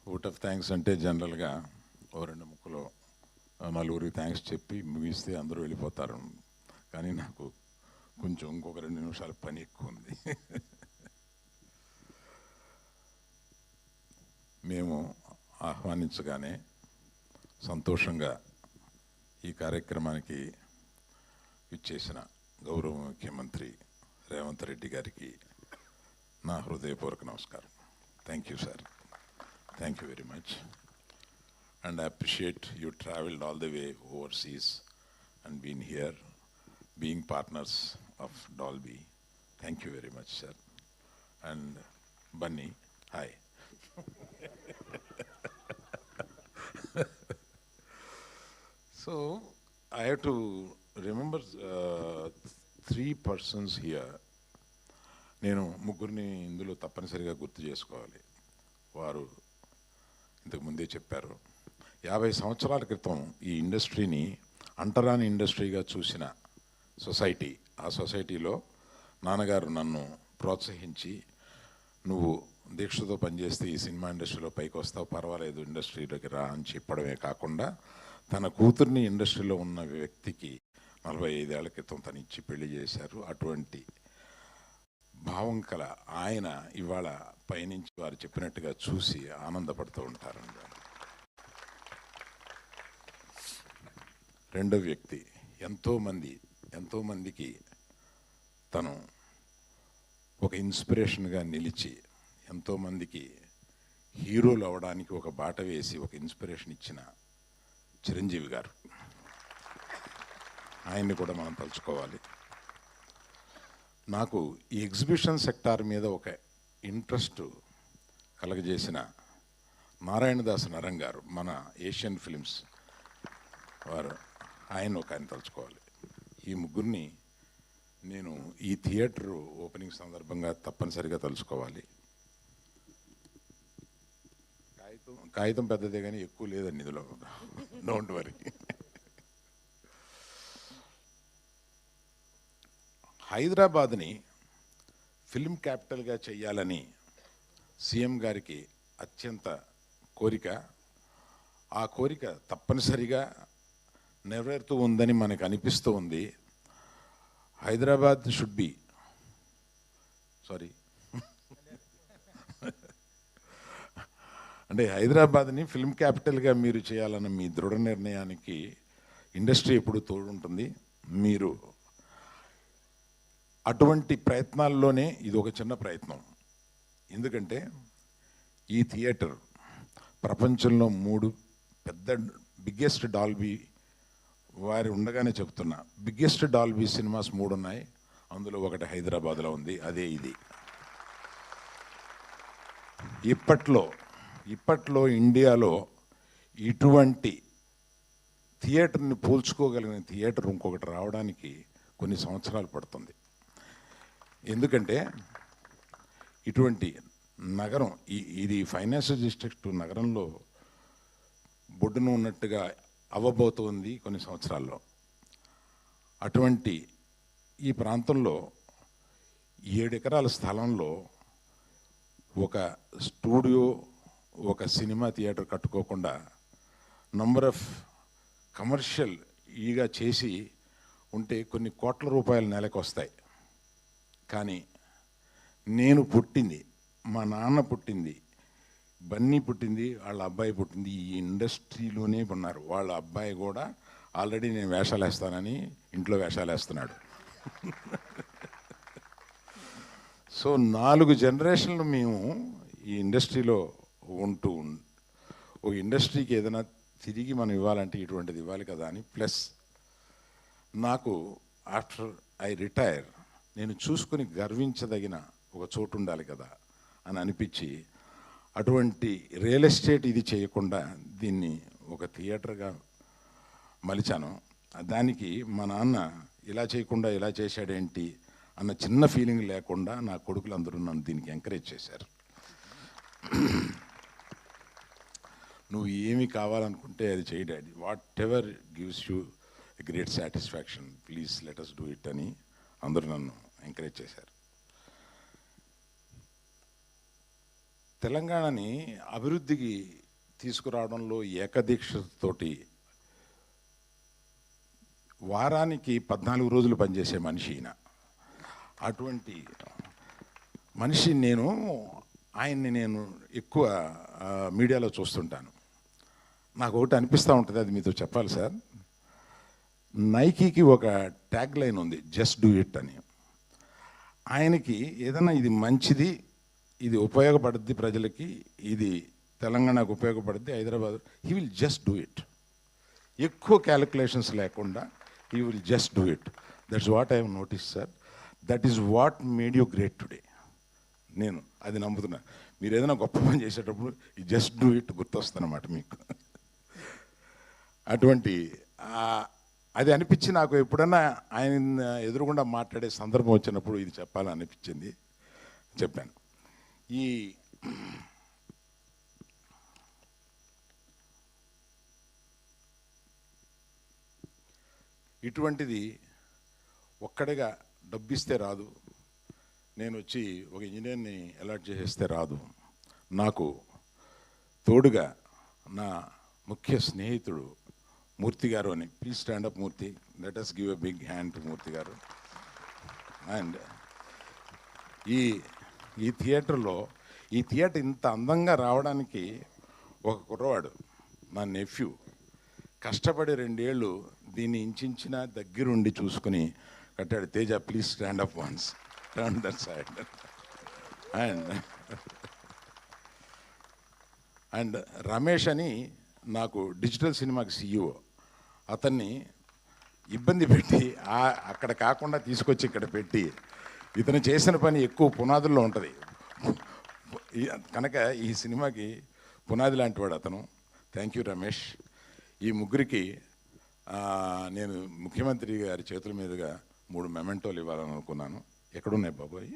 Vote of thanks అంటే జనరల్గా ఓ రెండు ముక్కలో నలుగురికి థ్యాంక్స్ చెప్పి ముగిస్తే అందరూ వెళ్ళిపోతారు. కానీ నాకు కొంచెం ఇంకొక 2 నిమిషాల పని ఎక్కువ ఉంది. మేము ఆహ్వానించగానే సంతోషంగా ఈ కార్యక్రమానికి ఇచ్చేసిన గౌరవ ముఖ్యమంత్రి రేవంత్ రెడ్డి గారికి నా హృదయపూర్వక నమస్కారం. Thank you sir, thank you very much. And I appreciate you traveled all the way overseas and been here, being partners of Dolby. Thank you very much, sir. And Bunny, hi. So I have to remember 3 persons here. నేను ముగ్గురిని ఇందులో తప్పనిసరిగా గుర్తు చేసుకోవాలి. వారు ఇంతకు ముందే చెప్పారు. 50 సంవత్సరాల క్రితం ఈ ఇండస్ట్రీని అంటరాని ఇండస్ట్రీగా చూసిన సొసైటీ, ఆ సొసైటీలో నాన్నగారు నన్ను ప్రోత్సహించి, నువ్వు దీక్షతో పనిచేస్తే ఈ సినిమా ఇండస్ట్రీలో పైకి వస్తావు, పర్వాలేదు ఇండస్ట్రీలోకి రా అని చెప్పడమే కాకుండా తన కూతుర్ని ఇండస్ట్రీలో ఉన్న వ్యక్తికి 45 ఏళ్ల క్రితం తను ఇచ్చి పెళ్లి చేశారు. అటువంటి భావం కల ఆయన ఇవాళ పైనుంచి వారు చెప్పినట్టుగా చూసి ఆనందపడుతూ ఉంటారండి. రెండో వ్యక్తి ఎంతోమందికి తను ఒక ఇన్స్పిరేషన్గా నిలిచి, ఎంతోమందికి హీరోలు అవ్వడానికి ఒక బాట వేసి ఒక ఇన్స్పిరేషన్ ఇచ్చిన చిరంజీవి గారు. ఆయన్ని కూడా మనం తలుచుకోవాలి. నాకు ఈ ఎగ్జిబిషన్ సెక్టార్ మీద ఒక ఇంట్రెస్ట్ కలగజేసిన నారాయణదాస్ నరం గారు, మన ఏషియన్ ఫిలిమ్స్ వారు, ఆయన తలుచుకోవాలి. ఈ ముగ్గురిని నేను ఈ థియేటర్ ఓపెనింగ్ సందర్భంగా తప్పనిసరిగా తలుచుకోవాలి. కాగితం పెద్దదే కానీ ఎక్కువ లేదండి ఇందులో, డోంట్ వరీ. హైదరాబాద్ని ఫిల్మ్ క్యాపిటల్గా చేయాలని సీఎం గారికి అత్యంత కోరిక. ఆ కోరిక తప్పనిసరిగా నెరవేరుతూ ఉందని మనకు అనిపిస్తూ ఉంది. హైదరాబాద్ షుడ్ బి అంటే హైదరాబాద్ని ఫిల్మ్ క్యాపిటల్గా మీరు చేయాలన్న మీ దృఢ నిర్ణయానికి ఇండస్ట్రీ ఎప్పుడు తోడుంటుంది. మీరు అటువంటి ప్రయత్నాల్లోనే ఇది ఒక చిన్న ప్రయత్నం. ఎందుకంటే ఈ థియేటర్ ప్రపంచంలో 3 పెద్ద బిగ్గెస్ట్ డాల్బీ వారి ఉండగానే చెప్తున్నా, బిగ్గెస్ట్ డాల్బీ సినిమాస్ 3 ఉన్నాయి. అందులో ఒకటి హైదరాబాద్లో ఉంది, అదే ఇది. ఇప్పట్లో ఇండియాలో ఇటువంటి థియేటర్ని పోల్చుకోగలిగిన థియేటర్ ఇంకొకటి రావడానికి కొన్ని సంవత్సరాలు పడుతుంది. ఎందుకంటే ఇటువంటి నగరం, ఇది ఫైనాన్షియల్ డిస్ట్రిక్ట్ నగరంలో బొడ్డును ఉన్నట్టుగా అవ్వబోతుంది కొన్ని సంవత్సరాల్లో. అటువంటి ఈ ప్రాంతంలో 7 ఎకరాల స్థలంలో ఒక స్టూడియో, ఒక సినిమా థియేటర్ కట్టుకోకుండా నంబర్ ఆఫ్ కమర్షియల్ ఈగా చేసి ఉంటే కొన్ని కోట్ల రూపాయలు నెలకు వస్తాయి. కానీ నేను పుట్టింది, మా నాన్న పుట్టింది, బన్నీ పుట్టింది, వాళ్ళ అబ్బాయి పుట్టింది ఈ ఇండస్ట్రీలోనే ఉన్నారు. వాళ్ళ అబ్బాయి కూడా ఆల్రెడీ నేను వేషాలు వేస్తానని ఇంట్లో వేషాలు వేస్తున్నాడు. సో 4 జనరేషన్లు మేము ఈ ఇండస్ట్రీలో ఉంటూ, ఒక ఇండస్ట్రీకి ఏదైనా తిరిగి మనం ఇవ్వాలంటే ఇటువంటిది ఇవ్వాలి కదా అని. ప్లస్ నాకు ఆఫ్టర్ ఐ రిటైర్ నేను చూసుకుని గర్వించదగిన ఒక చోటు ఉండాలి కదా అని అనిపించి, అటువంటి రియల్ ఎస్టేట్ ఇది చేయకుండా దీన్ని ఒక థియేటర్గా మలిచాను. దానికి మా నాన్న ఇలా చేయకుండా ఇలా చేశాడేంటి అన్న చిన్న ఫీలింగ్ లేకుండా నా కొడుకులు అందరూ నన్ను దీనికి ఎంకరేజ్ చేశారు. నువ్వు ఏమి కావాలనుకుంటే అది చేయి daddy, whatever gives you a great satisfaction, please let us do it అని అందరూ నన్ను ఎంకరేజ్ చేశారు. తెలంగాణని అభివృద్ధికి తీసుకురావడంలో ఏకదీక్షతోటి వారానికి 14 రోజులు పనిచేసే మనిషి ఈయన. అటువంటి మనిషి ఆయన్ని నేను ఎక్కువ మీడియాలో చూస్తుంటాను. నాకు ఒకటి అనిపిస్తూ ఉంటుంది, అది మీతో చెప్పాలి సార్. నైకీకి ఒక ట్యాగ్ లైన్ ఉంది, జస్ట్ డూ ఇట్ అని. ఆయనకి ఏదైనా ఇది మంచిది, ఇది ఉపయోగపడుద్ది ప్రజలకి, ఇది తెలంగాణకు ఉపయోగపడుద్ది, Hyderabad, he will just do it. ఎక్కువ క్యాలిక్యులేషన్స్ లేకుండా he will just do it. That's what I have notice sir. That is what made you great today. నేను అది నమ్ముతున్నా. మీరు ఏదైనా గొప్ప పని చేసేటప్పుడు ఈ జస్ట్ డూ ఇట్ గుర్తొస్తుందన్నమాట మీకు. అటువంటి అది అనిపించి నాకు ఎప్పుడన్నా ఆయన ఎదురుగుండా మాట్లాడే సందర్భం వచ్చినప్పుడు ఇది చెప్పాలని అనిపించింది, చెప్పాను. ఇటువంటిది ఒక్కడిగా డబ్బిస్తే రాదు, నేను వచ్చి ఒక ఇంజనీర్ని అలాట్ చేసేస్తే రాదు. నాకు తోడుగా నా ముఖ్య స్నేహితుడు మూర్తి గారు అని. Please stand up Murthy, let us give a big hand to Murthy garu. And ఈ థియేటర్లో ఈ థియేటర్ ఇంత అందంగా రావడానికి ఒక కుర్రవాడు, నా నెఫ్యూ, కష్టపడి 2 ఏళ్ళు దీన్ని ఇంచిన దగ్గరుండి చూసుకుని కట్టాడు. Teja, please stand up once, turn that side. And Ramesh అని నాకు డిజిటల్ సినిమాకి CEO, అతన్ని ఇబ్బంది పెట్టి అక్కడ కాకుండా తీసుకొచ్చి ఇక్కడ పెట్టి, ఇతను చేసిన పని ఎక్కువ పునాదుల్లో ఉంటుంది కనుక ఈ సినిమాకి పునాది లాంటి వాడు అతను. Thank you Ramesh. ఈ ముగ్గురికి నేను ముఖ్యమంత్రి గారి చేతుల మీదుగా 3 మెమెంటోలు ఇవ్వాలని అనుకున్నాను. ఎక్కడున్నాయి బాబోయ్?